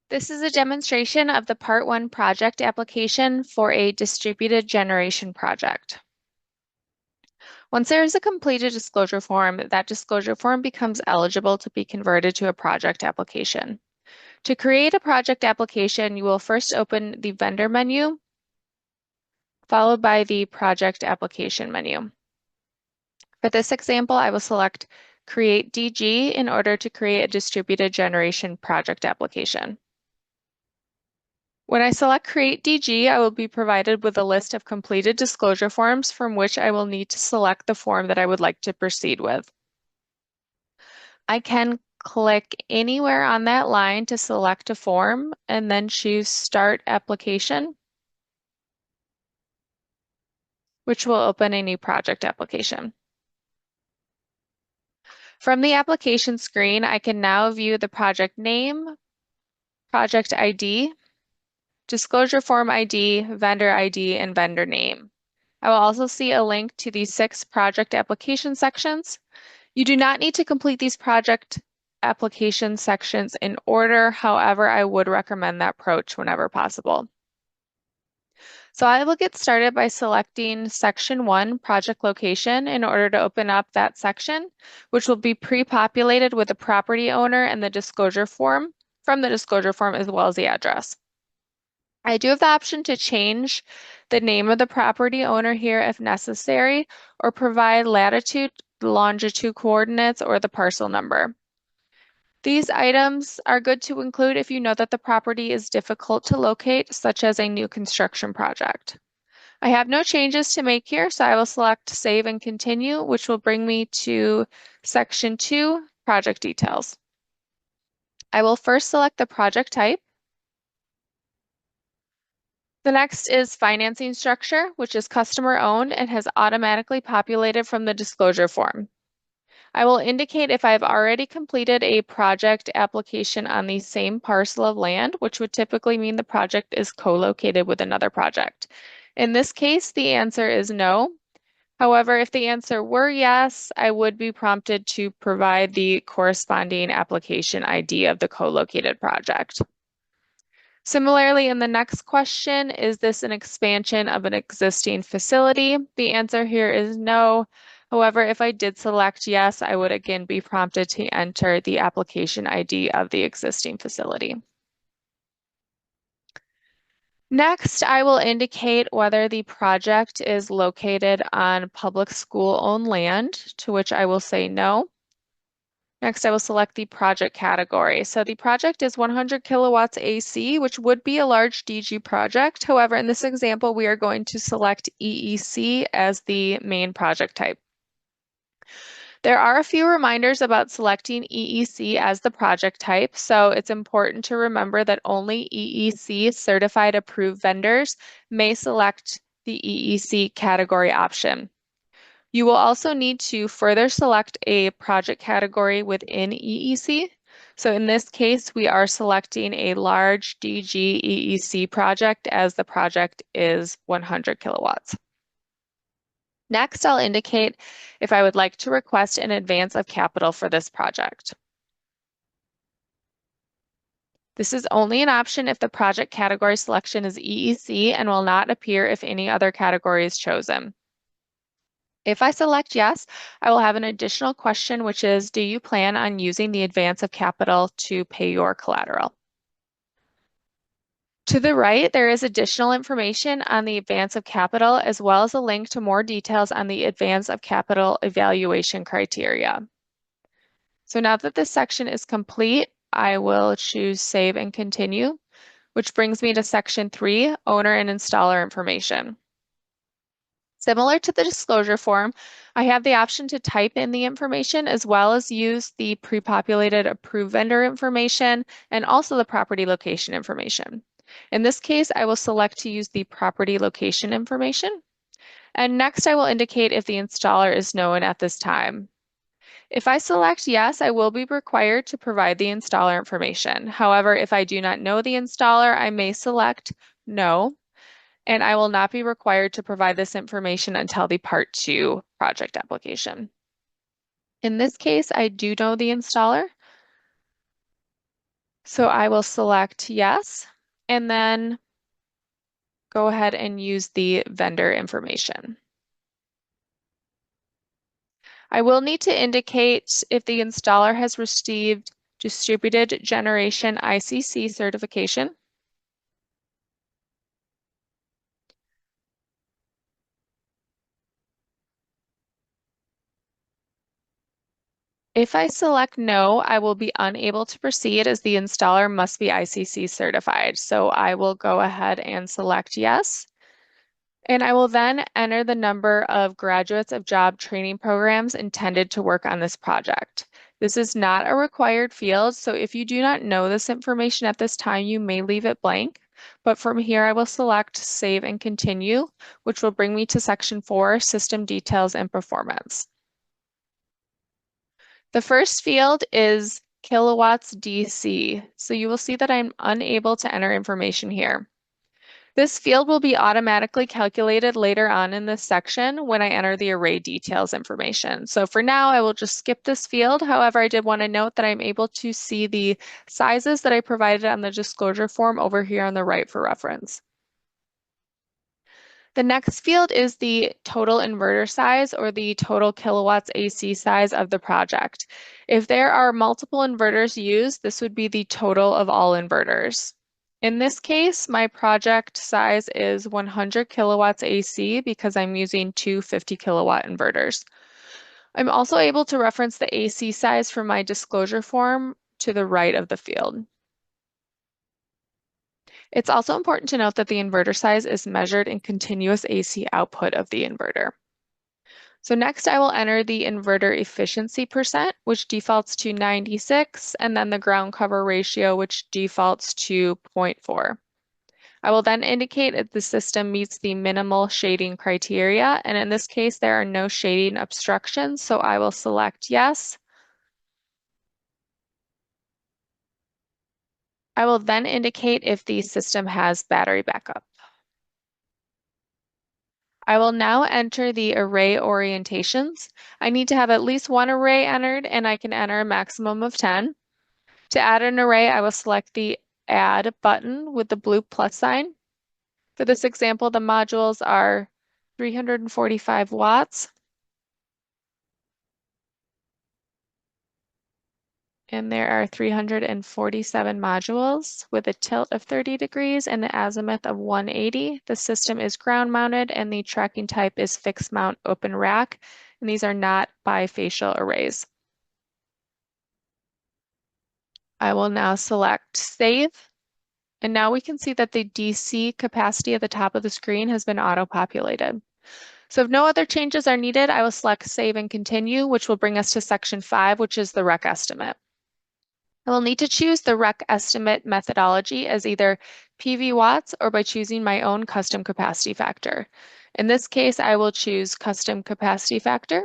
This is a demonstration of the Part 1 project application for a distributed generation project. Once there is a completed disclosure form, that disclosure form becomes eligible to be converted to a project application. To create a project application, you will first open the vendor menu, followed by the project application menu. For this example, I will select Create DG in order to create a distributed generation project application. When I select Create DG, I will be provided with a list of completed disclosure forms from which I will need to select the form that I would like to proceed with. I can click anywhere on that line to select a form and then choose Start Application, which will open a new project application. From the application screen, I can now view the project name, project ID, disclosure form ID, vendor ID, and vendor name. I will also see a link to the 6 project application sections. You do not need to complete these project application sections in order. However, I would recommend that approach whenever possible. So I will get started by selecting section 1, project location, in order to open up that section, which will be pre-populated with the property owner and the disclosure form from the disclosure form as well as the address. I do have the option to change the name of the property owner here if necessary, or provide latitude, longitude coordinates, or the parcel number. These items are good to include if you know that the property is difficult to locate, such as a new construction project. I have no changes to make here, so I will select Save and Continue, which will bring me to Section 2, Project Details. I will first select the project type. The next is financing structure, which is customer owned and has automatically populated from the disclosure form. I will indicate if I've already completed a project application on the same parcel of land, which would typically mean the project is co-located with another project. In this case, the answer is no. However, if the answer were yes, I would be prompted to provide the corresponding application ID of the co-located project. Similarly, in the next question, is this an expansion of an existing facility? The answer here is no. However, if I did select yes, I would again be prompted to enter the application ID of the existing facility. Next, I will indicate whether the project is located on public school-owned land, to which I will say no. Next, I will select the project category. So the project is 100 kilowatts AC, which would be a large DG project. However, in this example, we are going to select EEC as the main project type. There are a few reminders about selecting EEC as the project type, so it's important to remember that only EEC certified approved vendors may select the EEC category option. You will also need to further select a project category within EEC. So in this case, we are selecting a large DG EEC project as the project is 100 kilowatts. Next, I'll indicate if I would like to request an advance of capital for this project. This is only an option if the project category selection is EEC and will not appear if any other category is chosen. If I select yes, I will have an additional question, which is, do you plan on using the advance of capital to pay your collateral? To the right, there is additional information on the advance of capital, as well as a link to more details on the advance of capital evaluation criteria. So now that this section is complete, I will choose Save and Continue, which brings me to Section 3, Owner and Installer Information. Similar to the disclosure form, I have the option to type in the information as well as use the pre-populated approved vendor information and also the property location information. In this case, I will select to use the property location information. And next, I will indicate if the installer is known at this time. If I select yes, I will be required to provide the installer information. However, if I do not know the installer, I may select no, and I will not be required to provide this information until the Part 2 project application. In this case, I do know the installer. So I will select yes, and then go ahead and use the vendor information. I will need to indicate if the installer has received Distributed Generation ICC certification. If I select no, I will be unable to proceed as the installer must be ICC certified. So I will go ahead and select yes. And I will then enter the number of graduates of job training programs intended to work on this project. This is not a required field, so if you do not know this information at this time, you may leave it blank. But from here, I will select Save and Continue, which will bring me to Section 4, System Details and Performance. The first field is kilowatts DC, so you will see that I'm unable to enter information here. This field will be automatically calculated later on in this section when I enter the array details information. So for now, I will just skip this field. However, I did want to note that I'm able to see the sizes that I provided on the disclosure form over here on the right for reference. The next field is the total inverter size or the total kilowatts AC size of the project. If there are multiple inverters used, this would be the total of all inverters. In this case, my project size is 100 kilowatts AC because I'm using two 50 kilowatt inverters. I'm also able to reference the AC size from my disclosure form to the right of the field. It's also important to note that the inverter size is measured in continuous AC output of the inverter. So next I will enter the inverter efficiency percent, which defaults to 96, and then the ground cover ratio, which defaults to 0.4. I will then indicate if the system meets the minimal shading criteria, and in this case, there are no shading obstructions, so I will select yes. I will then indicate if the system has battery backup. I will now enter the array orientations. I need to have at least one array entered, and I can enter a maximum of 10. To add an array, I will select the Add button with the blue plus sign. For this example, the modules are 345 watts, and there are 347 modules with a tilt of 30 degrees and an azimuth of 180. The system is ground mounted and the tracking type is fixed mount open rack, and these are not bifacial arrays. I will now select Save, and now we can see that the DC capacity at the top of the screen has been auto-populated. So if no other changes are needed, I will select Save and Continue, which will bring us to Section 5, which is the REC estimate. I will need to choose the REC estimate methodology as either PV watts or by choosing my own custom capacity factor. In this case, I will choose custom capacity factor.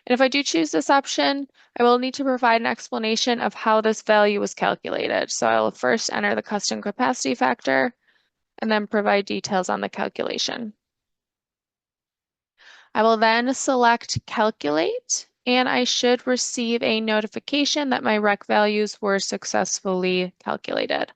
And if I do choose this option, I will need to provide an explanation of how this value was calculated. So I will first enter the custom capacity factor and then provide details on the calculation. I will then select Calculate, and I should receive a notification that my REC values were successfully calculated.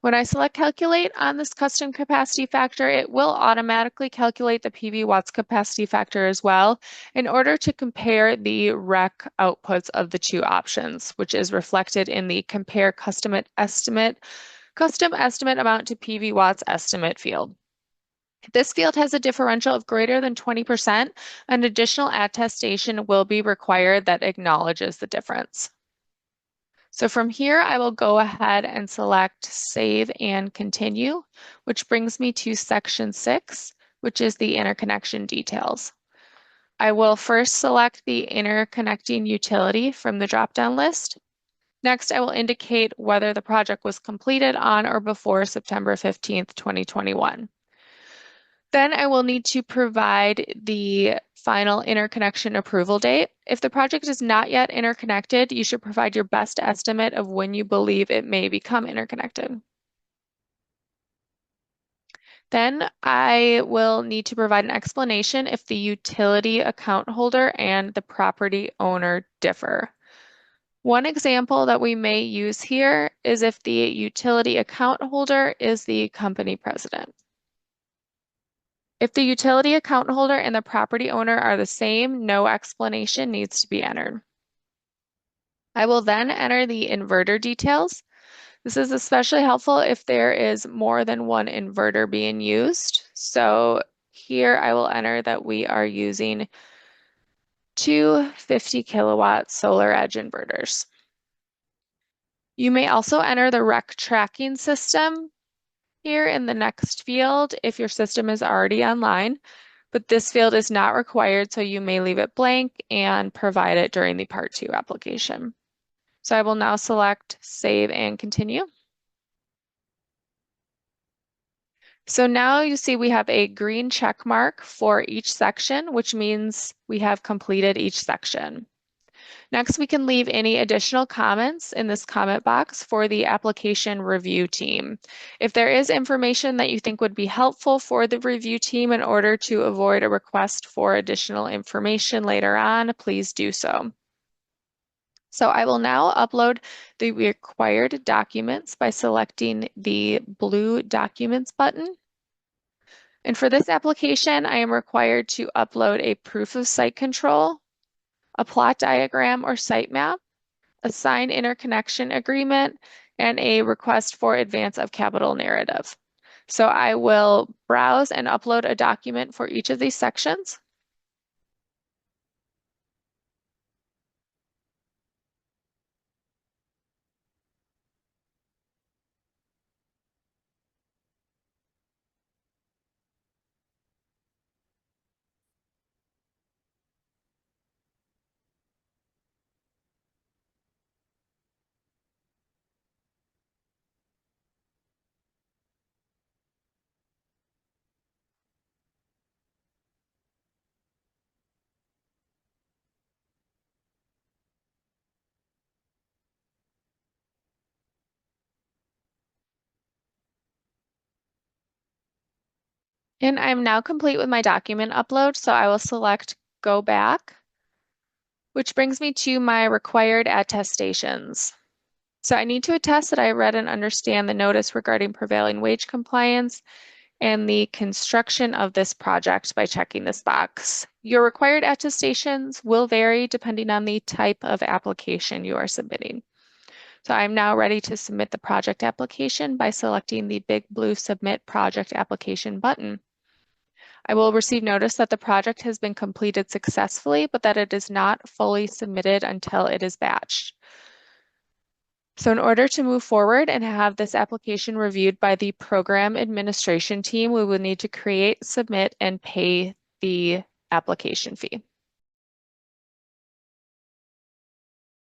When I select Calculate on this custom capacity factor, it will automatically calculate the PV watts capacity factor as well in order to compare the REC outputs of the two options, which is reflected in the Compare Custom Estimate Amount to PV Watts Estimate field. If this field has a differential of greater than 20%, an additional attestation will be required that acknowledges the difference. So from here, I will go ahead and select Save and Continue, which brings me to Section 6, which is the interconnection details. I will first select the interconnecting utility from the drop-down list. Next, I will indicate whether the project was completed on or before September 15th, 2021. Then I will need to provide the final interconnection approval date. If the project is not yet interconnected, you should provide your best estimate of when you believe it may become interconnected. Then I will need to provide an explanation if the utility account holder and the property owner differ. One example that we may use here is if the utility account holder is the company president. If the utility account holder and the property owner are the same, no explanation needs to be entered. I will then enter the inverter details. This is especially helpful if there is more than one inverter being used. So here I will enter that we are using two 50 kilowatt solar edge inverters. You may also enter the rec tracking system here in the next field if your system is already online, but this field is not required, so you may leave it blank and provide it during the Part 2 application. So I will now select Save and Continue. So now you see we have a green check mark for each section, which means we have completed each section. Next, we can leave any additional comments in this comment box for the application review team. If there is information that you think would be helpful for the review team in order to avoid a request for additional information later on, please do so. So I will now upload the required documents by selecting the blue Documents button. And for this application, I am required to upload a proof of site control, a plot diagram or sitemap, a signed interconnection agreement, and a request for advance of capital narrative. So I will browse and upload a document for each of these sections. And I'm now complete with my document upload, so I will select Go Back, which brings me to my required attestations. So I need to attest that I read and understand the notice regarding prevailing wage compliance and the construction of this project by checking this box. Your required attestations will vary depending on the type of application you are submitting. So I'm now ready to submit the project application by selecting the big blue Submit Project Application button. I will receive notice that the project has been completed successfully, but that it is not fully submitted until it is batched. So in order to move forward and have this application reviewed by the program administration team, we will need to create, submit, and pay the application fee.